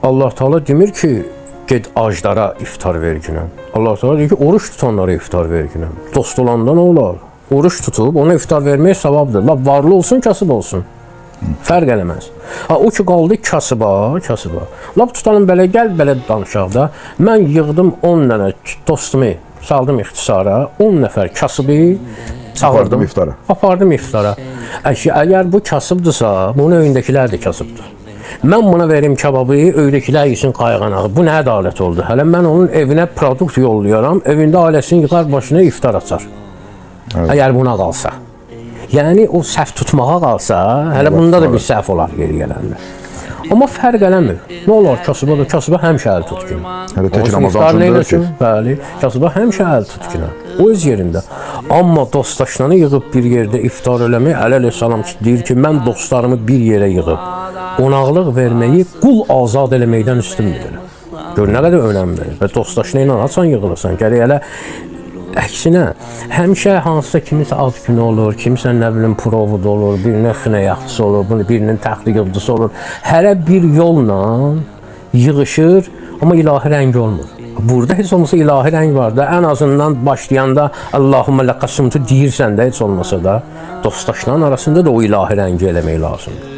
Allah Teala demir ki, get aclara iftar ver günəm. Allah Teala deyir ki, oruç tutanlara iftar ver günəm. Dost olanda nə olar? Oruç tutub ona iftar vermək savabdır. La varlı olsun, kasıb olsun. Fərq eləməz. Ha, o ki qaldı kasıba. Lap tutalım belə, gəl belə danışaq da. Mən yığdım 10 dənə dostumu, saldım ixtisara, 10 nəfər kasıbı çağırdım. Apardım iftara. Əgər bu kasıbdırsa, bunun öyündəkilər də kasıbdır. Mən buna verim kebabı, öydəkilər yesin qayğanağı. Bu nə ədalət oldu? Hələ mən onun evinə produkt yolluyorum, evində ailəsini yıxar, başına iftar açar. Evet. Əgər buna qalsa. Yəni o səhv tutmağa qalsa, hələ bunda da bir səhv olar yeri gələndə. Amma fərq eləmir. Nə olar kasıba da, kasıba həmişə əl tutqun. Hələ tək Ramazan üçün deyil ki. Bəli, kasıba həmişə əl tutqun. O öz yerində. Amma dostdaşlarını yığıb bir yerdə iftar eləmək, ələlə salam ki, deyir ki, mən dostlarımı bir yerə yığıb qonaqlıq verməyi qul azad eləməkdən üstün bilir. Gör nə qədər önəmli. Və dostdaşına ilə açan yığılırsan. Gərək elə əksinə, həmişə hansısa kimisə ad günü olur, kimisə nə bilim provodu olur, birinin xinəyaqçısı olur, birinin təxliq yıldızı olur. Hərə bir yolla yığışır, amma ilahi rəngi olmur. Burada heç olmasa ilahi rəng var da, ən azından başlayanda Allahumma ləqəsumtu deyirsən də, heç olmasa da, dostdaşların arasında da o ilahi rəngi eləmək lazımdır.